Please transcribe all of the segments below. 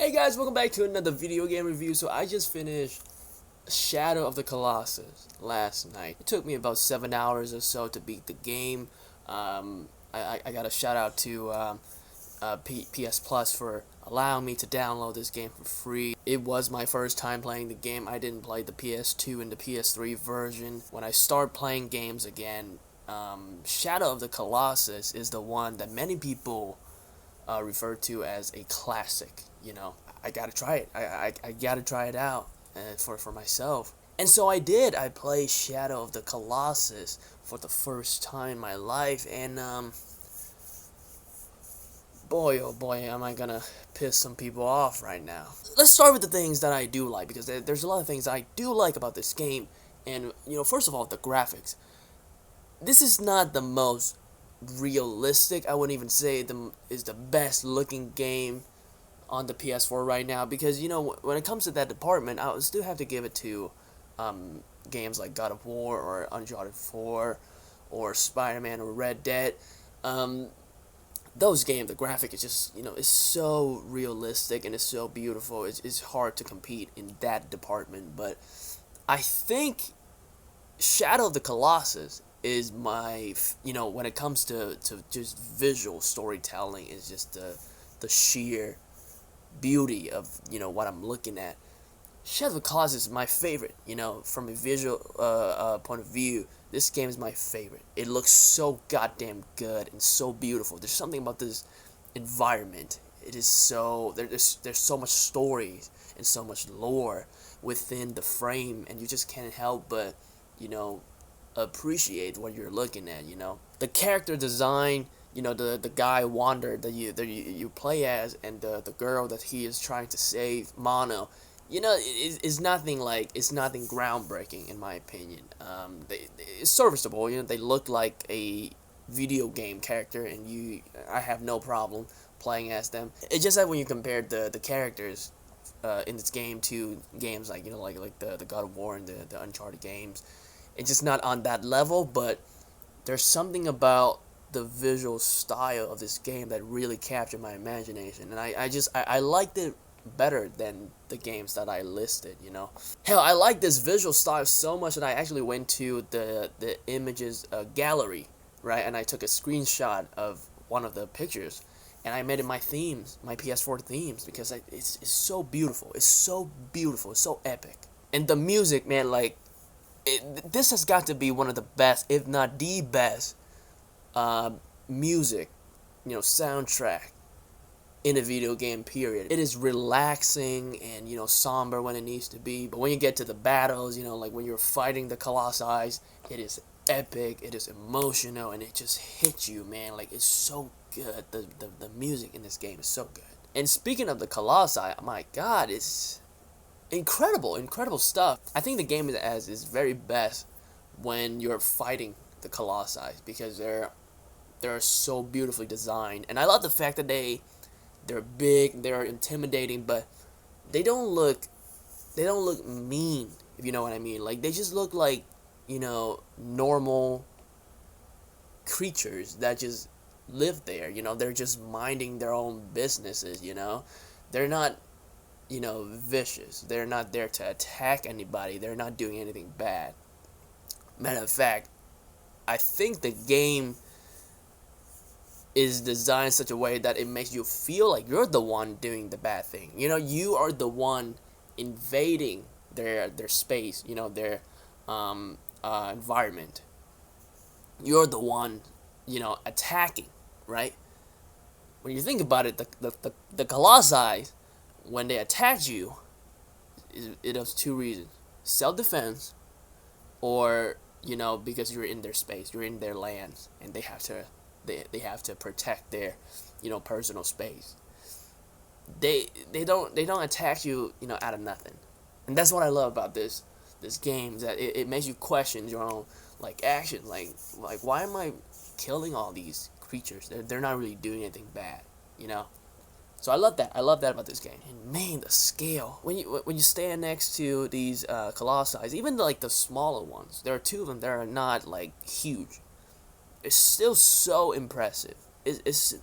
Hey guys, welcome back to another video game review. So I just finished Shadow of the Colossus last night. It took me about 7 hours or so to beat the game. I got a shout out to PS Plus for allowing me to download this game for free. It was my first time playing the game. I didn't play the PS2 and the PS3 version. When I start playing games again, Shadow of the Colossus is the one that many people referred to as a classic. I gotta try it. I gotta try it out for myself. And so I did. I played Shadow of the Colossus for the first time in my life, and boy, oh boy, am I gonna piss some people off right now. Let's start with the things that I do like, because there's a lot of things I do like about this game. And first of all, the graphics. This is not the most realistic. I wouldn't even say is the best looking game on the PS4 right now, because when it comes to that department, I still have to give it to games like God of War or Uncharted 4 or Spider-Man or Red Dead. Those games, the graphic is just is so realistic and it's so beautiful. It's hard to compete in that department. But I think Shadow of the Colossus is my when it comes to just visual storytelling, is just the sheer beauty of what I'm looking at. Shadow of the Colossus is my favorite. From a visual point of view, this game is my favorite. It looks so goddamn good and so beautiful. There's something about this environment. It is so there's so much stories and so much lore within the frame, and you just can't help but appreciate what you're looking at. The character design, the guy Wander that you play as, and the girl that he is trying to save, Mono. It's nothing groundbreaking in my opinion. It's serviceable. They look like a video game character, and I have no problem playing as them. It's just that when you compare the characters in this game to games like like the God of War and the Uncharted games, it's just not on that level. But there's something about the visual style of this game that really captured my imagination, and I liked it better than the games that I listed. Hell, I like this visual style so much that I actually went to the images gallery, right, and I took a screenshot of one of the pictures, and I made it my themes, my PS4 themes, because it's so beautiful. It's so beautiful. It's so epic. And the music, man, this has got to be one of the best, if not the best, music, soundtrack in a video game, period. It is relaxing and somber when it needs to be, but when you get to the battles, like when you're fighting the Colossi, it is epic, it is emotional, and it just hits you, man. It's so good. The music in this game is so good. And speaking of the Colossi, my god, it's incredible stuff. I think the game is very best when you're fighting the Colossi, because they're so beautifully designed, and I love the fact that they're big, they're intimidating, but they don't look mean, if you know what I mean. They just look like normal creatures that just live there. They're just minding their own businesses. They're not vicious. They're not there to attack anybody. They're not doing anything bad. Matter of fact, I think the game is designed in such a way that it makes you feel like you're the one doing the bad thing. You are the one invading their space, their environment. You're the one, attacking, right? When you think about it, the Colossi, when they attack you, it has two reasons: self-defense, or because you're in their space, you're in their lands, and they have to protect their personal space. They don't attack you out of nothing, and that's what I love about this game, is that it makes you question your own action, like why am I killing all these creatures? They're not really doing anything bad. So I love that about this game. And man, the scale, when you stand next to these Colossi, even the smaller ones, there are two of them that are not huge. It's still so impressive. It's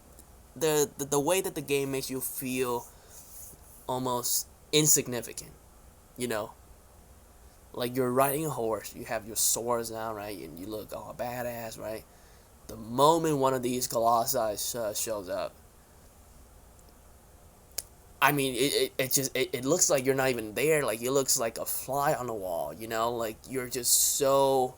the way that the game makes you feel almost insignificant, you know? Like you're riding a horse, you have your swords now, right? And you look all badass, right? The moment one of these Colossi shows up, I mean, it just it looks like you're not even there. Like it looks like a fly on the wall, you know? Like you're just so,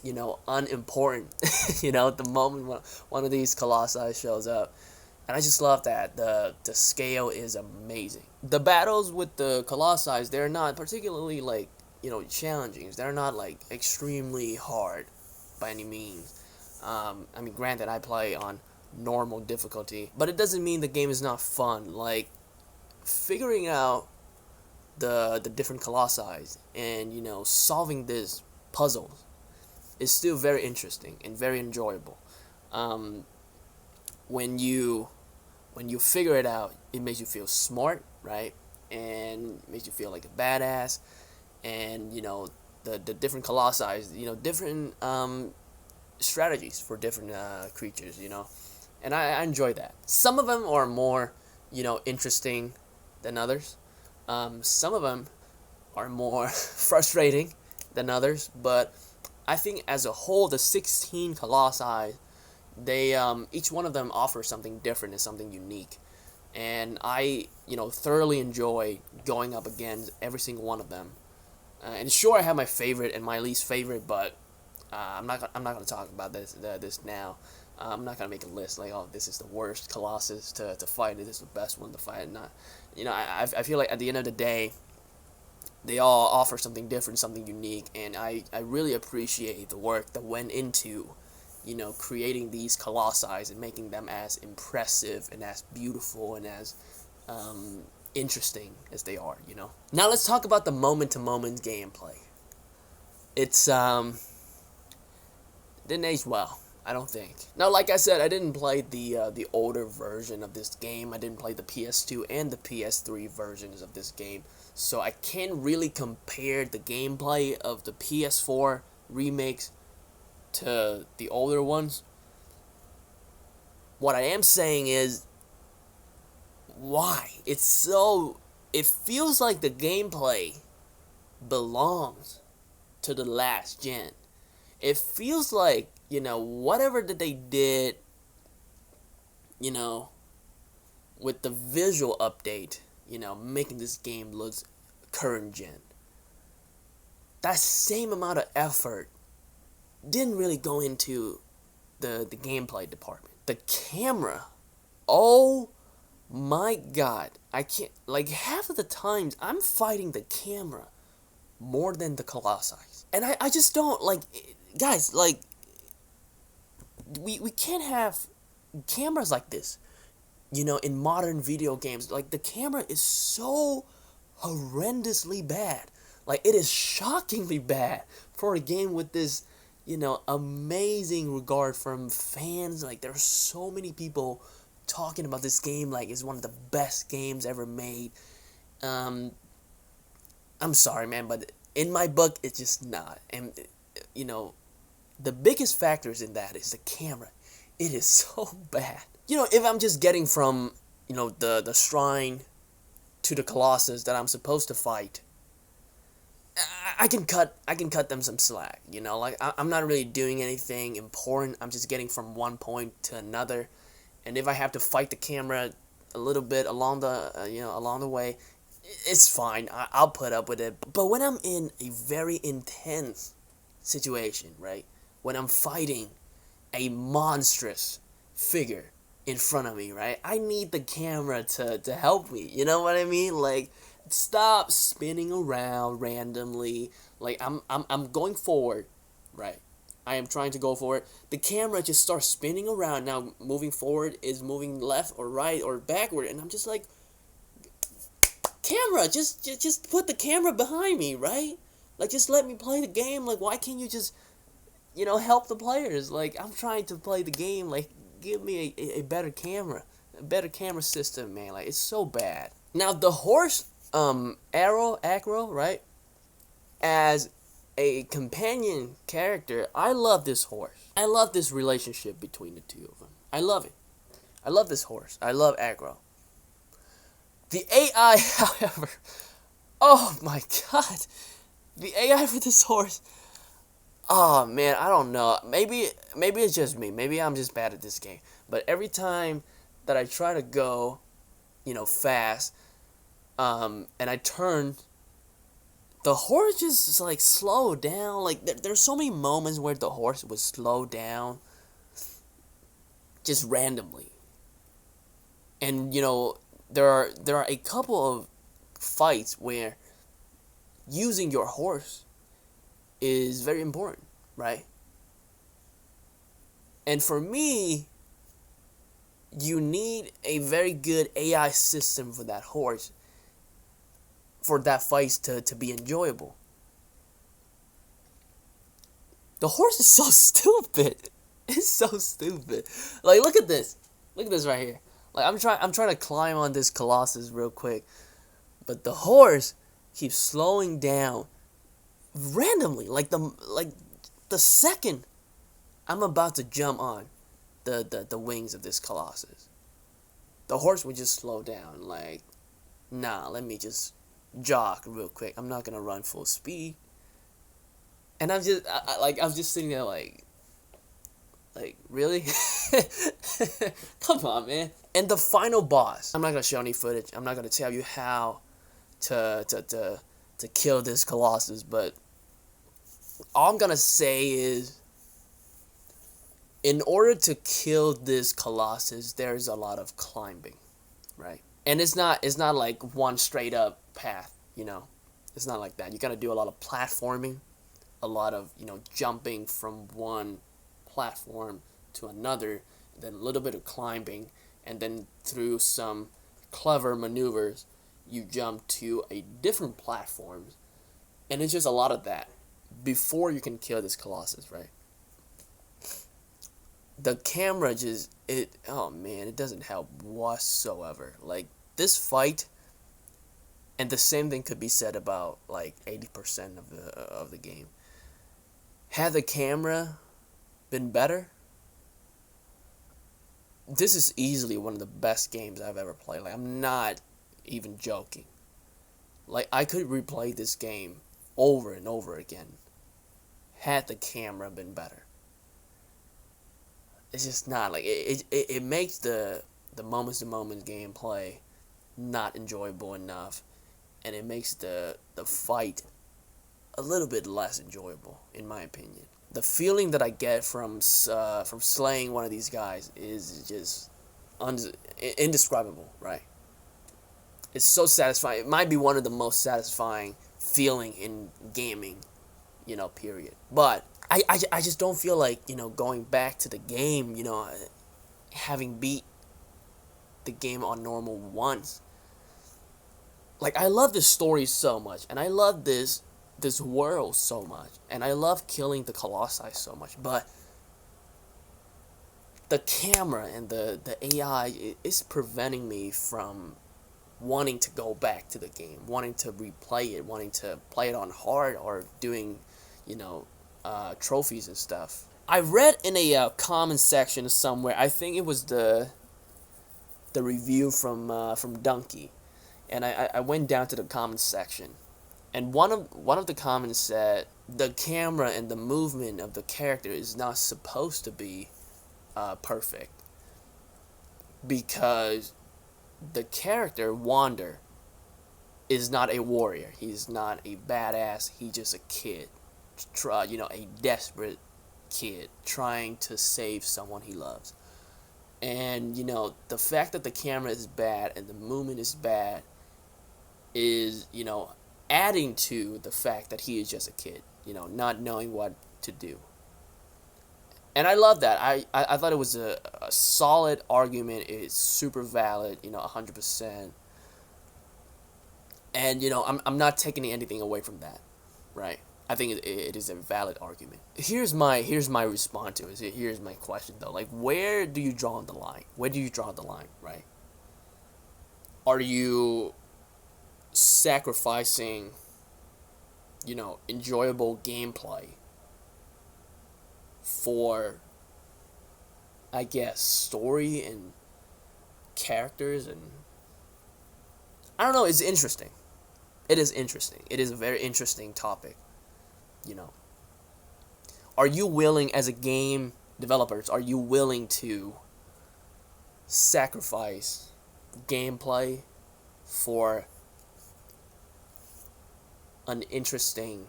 unimportant, the moment one of these Colossi shows up. And I just love that. The scale is amazing. The battles with the Colossi, they're not particularly like, challenging. They're not like extremely hard by any means. I mean, granted, I play on normal difficulty, but it doesn't mean the game is not fun. Like figuring out the different colossi and solving this puzzle is still very interesting and very enjoyable. Um, when you figure it out, it makes you feel smart, right? And makes you feel like a badass. And the different colossi, different strategies for different creatures, and I enjoy that. Some of them are more interesting than others. Some of them are more frustrating than others, but I think as a whole, the 16 colossi, they each one of them offers something different and something unique, and I thoroughly enjoy going up against every single one of them. And sure, I have my favorite and my least favorite, but I'm not gonna talk about this now. I'm not gonna make a list like, oh, this is the worst Colossus to fight. This is the best one to fight. Not, I feel like at the end of the day, they all offer something different, something unique, and I really appreciate the work that went into, creating these Colossi and making them as impressive and as beautiful and as interesting as they are. Now let's talk about the moment-to-moment gameplay. It's didn't age well, I don't think. Now, like I said, I didn't play the older version of this game. I didn't play the PS2 and the PS3 versions of this game, so I can't really compare the gameplay of the PS4 remakes to the older ones. What I am saying is, why? It feels like the gameplay belongs to the last gen. It feels like, whatever that they did, with the visual update, making this game look current gen. That same amount of effort didn't really go into the gameplay department. The camera, oh my god, I can't, like half of the times I'm fighting the camera more than the Colossi. And I just don't, like, guys, like, we can't have cameras like this, in modern video games. Like, the camera is so horrendously bad. Like, it is shockingly bad for a game with this, amazing regard from fans. Like, there are so many people talking about this game like it's one of the best games ever made. I'm sorry, man, but in my book, it's just not. And, the biggest factors in that is the camera. It is so bad. If I'm just getting from, the shrine to the Colossus that I'm supposed to fight, I can cut them some slack, like I'm not really doing anything important. I'm just getting from one point to another, and if I have to fight the camera a little bit along the way, it's fine. I'll put up with it. But when I'm in a very intense situation, right, when I'm fighting a monstrous figure in front of me, right, I need the camera to help me. You know what I mean? Like, stop spinning around randomly. Like, I'm going forward, right? I am trying to go forward. The camera just starts spinning around. Now, moving forward is moving left or right or backward, and I'm just like, camera, just put the camera behind me, right? Like, just let me play the game. Like, why can't you just, help the players? Like, I'm trying to play the game. Like, give me a better camera system, man. Like, it's so bad. Now, the horse, Acro, right? As a companion character, I love this horse. I love this relationship between the two of them. I love it. I love this horse. I love Acro. The AI, however, oh my god, the AI for this horse. Oh man, I don't know. Maybe it's just me. Maybe I'm just bad at this game. But every time that I try to go, fast, and I turn, the horse just like slow down. Like there's so many moments where the horse would slow down, just randomly. And there are a couple of fights where using your horse is very important, right? And for me, you need a very good AI system for that horse, for that fight to be enjoyable. The horse is so stupid. It's so stupid. Like look at this. Look at this right here. Like I'm trying to climb on this Colossus real quick, but the horse keeps slowing down randomly. Like the second I'm about to jump on the wings of this Colossus, the horse would just slow down. Like, nah, let me just jog real quick. I'm not gonna run full speed. And I'm just sitting there like really? Come on, man. And the final boss. I'm not gonna show any footage. I'm not gonna tell you how to kill this Colossus, but all I'm gonna say is, in order to kill this Colossus, there's a lot of climbing, right? And it's not like one straight up path. It's not like that. You gotta do a lot of platforming, a lot of jumping from one platform to another, then a little bit of climbing, and then through some clever maneuvers, you jump to a different platform, and it's just a lot of that before you can kill this Colossus, right? The camera oh man, it doesn't help whatsoever. Like this fight, and the same thing could be said about like 80% of the game. Had the camera been better, this is easily one of the best games I've ever played. Like I'm not even joking. Like I could replay this game over and over again had the camera been better. It's just not like it makes the moments to moments gameplay not enjoyable enough, and it makes the fight a little bit less enjoyable, in my opinion. The feeling that I get from slaying one of these guys is just indescribable, right? It's so satisfying. It might be one of the most satisfying feeling in gaming, period. But I just don't feel like, going back to the game, having beat the game on normal once. Like, I love this story so much, and I love this world so much, and I love killing the Colossi so much, but the camera and the AI is preventing me from wanting to go back to the game, wanting to replay it, wanting to play it on hard, or doing, trophies and stuff. I read in a comment section somewhere, I think it was the review from Donkey, and I went down to the comment section, and one of the comments said the camera and the movement of the character is not supposed to be perfect, because the character Wander is not a warrior. He's not a badass. He's just a kid, a desperate kid trying to save someone he loves. And the fact that the camera is bad and the movement is bad is adding to the fact that he is just a kid, not knowing what to do. And I love that. I thought it was a solid argument. It's super valid, 100%. And, I'm not taking anything away from that, right? I think it is a valid argument. Here's my response to it. Here's my question, though. Like, where do you draw the line? Where do you draw the line, right? Are you sacrificing, enjoyable gameplay for, I guess, story and characters and I don't know, it's interesting. It is interesting. It is a very interesting topic. You know, are you willing, as a game developers, are you willing to sacrifice gameplay for an interesting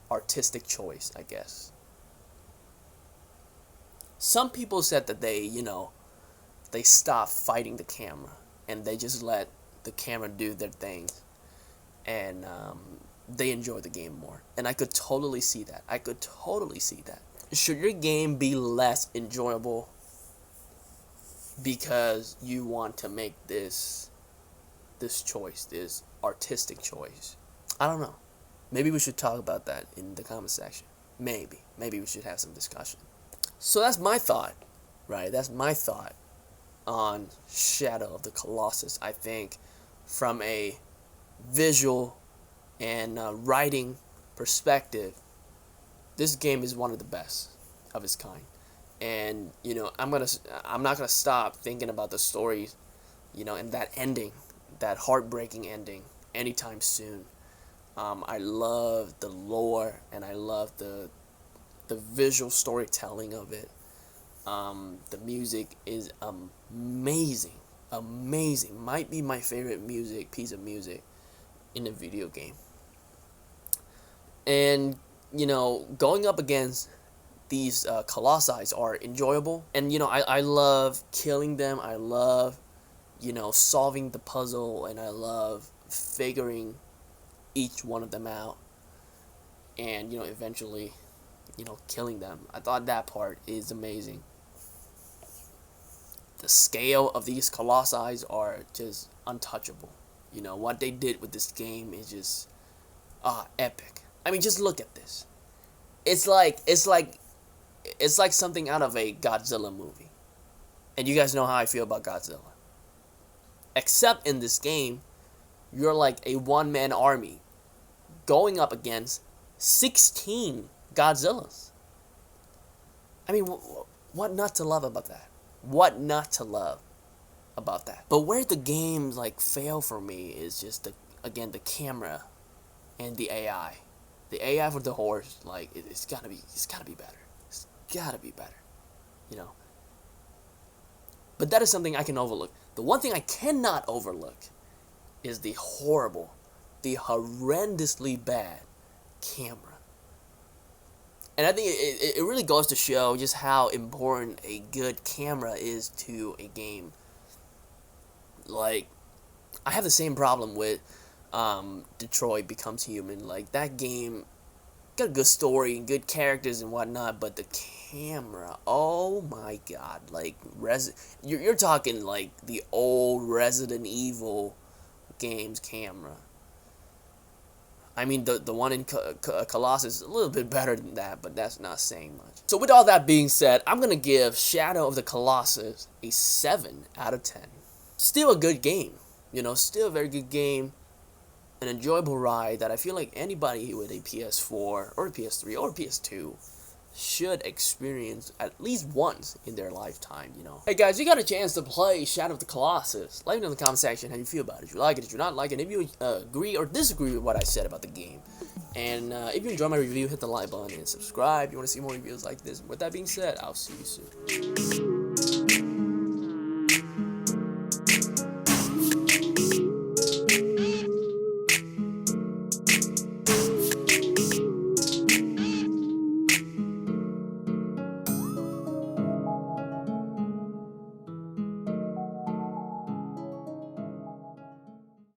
artistic choice, I guess? Some people said that they stop fighting the camera and they just let the camera do their thing, and they enjoy the game more. And I could totally see that. I could totally see that. Should your game be less enjoyable because you want to make this choice, this artistic choice? I don't know. Maybe we should talk about that in the comment section. Maybe we should have some discussion. So that's my thought, right? That's my thought on Shadow of the Colossus. I think from a visual and writing perspective, this game is one of the best of its kind. And I'm not gonna stop thinking about the story, and that ending, that heartbreaking ending, anytime soon. I love the lore, and I love the visual storytelling of it. The music is amazing. Might be my favorite piece of music in a video game. And going up against these colossi are enjoyable, and I love killing them. I love solving the puzzle, and I love figuring each one of them out, and eventually killing them. I thought that part is amazing. The scale of these colossi are just untouchable. What they did with this game is just epic. I mean, just look at this. It's like something out of a Godzilla movie. And you guys know how I feel about Godzilla. Except in this game, you're like a one-man army going up against 16 Godzillas. I mean, what not to love about that? What not to love about that? But where the games fail for me is just the camera and the AI. The AI for the horse, it's gotta be better. It's gotta be better. But that is something I can overlook. The one thing I cannot overlook is the horrendously bad camera. And I think it really goes to show just how important a good camera is to a game. I have the same problem with Detroit Becomes Human. That game got a good story and good characters and whatnot, but the camera, oh my god. You're talking the old Resident Evil games camera. I mean, the one in Colossus is a little bit better than that, but that's not saying much. So with all that being said, I'm going to give Shadow of the Colossus a 7 out of 10. Still a good game. Still a very good game. An enjoyable ride that I feel like anybody with a PS4 or a PS3 or a PS2 should experience at least once in their lifetime, Hey guys, you got a chance to play Shadow of the Colossus. Let me know in the comment section how you feel about it. If you like it, if you not like it, if you agree or disagree with what I said about the game. And if you enjoyed my review, hit the like button and subscribe. You want to see more reviews like this. With that being said, I'll see you soon.